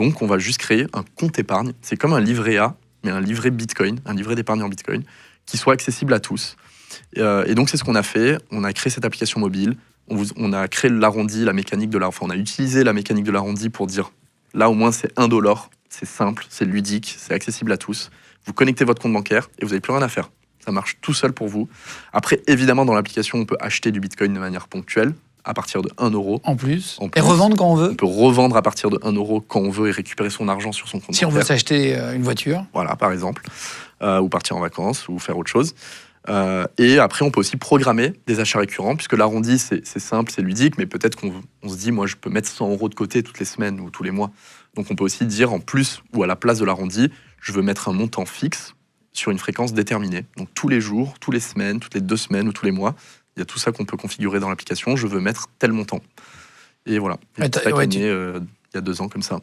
Donc, on va juste créer un compte épargne. C'est comme un livret A, mais un livret Bitcoin, un livret d'épargne en Bitcoin, qui soit accessible à tous. Et donc, c'est ce qu'on a fait. On a créé cette application mobile. On a créé l'arrondi, la mécanique de l'arrondi. Enfin, on a utilisé la mécanique de l'arrondi pour dire, là, au moins, c'est $1. C'est simple, c'est ludique, c'est accessible à tous. Vous connectez votre compte bancaire et vous n'avez plus rien à faire. Ça marche tout seul pour vous. Après, évidemment, dans l'application, on peut acheter du Bitcoin de manière ponctuelle, à partir de 1 euro. En plus. Et revendre quand on veut. On peut revendre à partir de 1 euro quand on veut et récupérer son argent sur son compte Si bancaire. on veut s'acheter une voiture. Voilà, par exemple. Ou partir en vacances, ou faire autre chose. Et après, on peut aussi programmer des achats récurrents, puisque l'arrondi, c'est simple, c'est ludique, mais peut-être qu'on se dit, moi, je peux mettre 100 euros de côté toutes les semaines ou tous les mois. Donc, on peut aussi dire, en plus ou à la place de l'arrondi, je veux mettre un montant fixe sur une fréquence déterminée. Donc, tous les jours, toutes les semaines, toutes les 2 semaines ou tous les mois, il y a tout ça qu'on peut configurer dans l'application. Je veux mettre tel montant. Et voilà. Il y a 2 ans comme ça.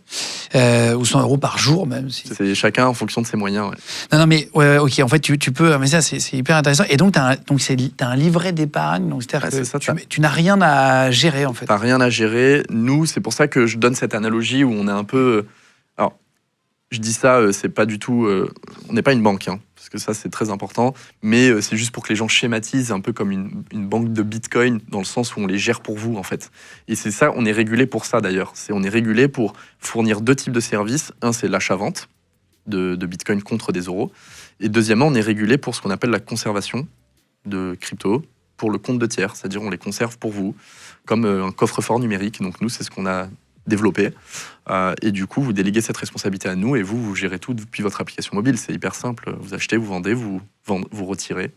Ou 100 euros par jour même. C'est chacun en fonction de ses moyens. Ouais. Non, mais ok, en fait, tu peux. Mais ça, c'est hyper intéressant. Et donc, tu as un livret d'épargne. Donc, c'est-à-dire que tu n'as rien à gérer, en fait. Tu n'as rien à gérer. Nous, c'est pour ça que je donne cette analogie où on est un peu. Alors, je dis ça, c'est pas du tout. On n'est pas une banque, hein, parce que ça, c'est très important. Mais c'est juste pour que les gens schématisent un peu comme une banque de Bitcoin, dans le sens où on les gère pour vous, en fait. Et c'est ça, on est régulé pour ça, d'ailleurs. On est régulé pour fournir 2 types de services. Un, c'est l'achat-vente de Bitcoin contre des euros. Et deuxièmement, on est régulé pour ce qu'on appelle la conservation de crypto pour le compte de tiers. C'est-à-dire, on les conserve pour vous, comme un coffre-fort numérique. Donc, nous, c'est ce qu'on a développer. Et du coup, vous déléguez cette responsabilité à nous et vous gérez tout depuis votre application mobile. C'est hyper simple. Vous achetez, vous vendez, vous retirez.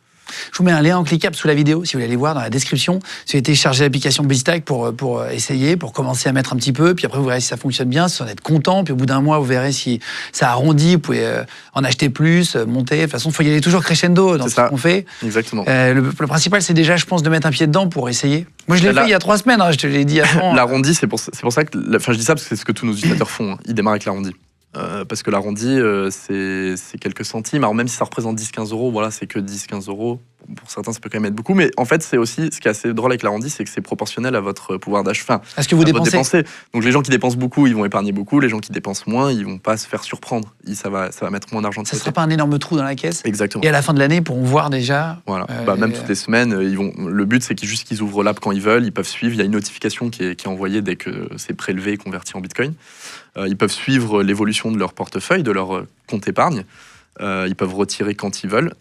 Je vous mets un lien cliquable sous la vidéo, si vous voulez aller voir dans la description. Si vous avez téléchargé l'application BizTag pour essayer, pour commencer à mettre un petit peu, puis après vous verrez si ça fonctionne bien, si vous en êtes content, puis au bout d'un mois, vous verrez si ça arrondit, vous pouvez en acheter plus, monter. De toute façon, il faut y aller toujours crescendo dans ce qu'on fait. Exactement. Le principal, c'est déjà, je pense, de mettre un pied dedans pour essayer. Moi, je l'ai fait il y a 3 semaines, hein, je te l'ai dit avant. L'arrondi, c'est pour ça que... Enfin, je dis ça parce que c'est ce que tous nos utilisateurs font. Hein. Ils démarrent avec l'arrondi. Parce que l'arrondi, c'est quelques centimes. Alors même si ça représente 10-15 euros, voilà, c'est que 10-15 euros. Pour certains, ça peut quand même être beaucoup. Mais en fait, c'est aussi, ce qui est assez drôle avec l'arrondi, c'est que c'est proportionnel à votre pouvoir d'achat. Enfin, à ce que vous dépensez. Donc les gens qui dépensent beaucoup, ils vont épargner beaucoup. Les gens qui dépensent moins, ils vont pas se faire surprendre. Ça va mettre moins d'argent de côté. Ça ne sera pas un énorme trou dans la caisse. Exactement. Et à la fin de l'année, ils pourront voir déjà... Voilà. Même toutes les semaines, le but, c'est qu'ils ouvrent l'app quand ils veulent. Ils peuvent suivre. Il y a une notification qui est envoyée dès que c'est prélevé et converti en Bitcoin. Ils peuvent suivre l'évolution de leur portefeuille, de leur compte épargne. Ils peuvent retirer quand ils veulent.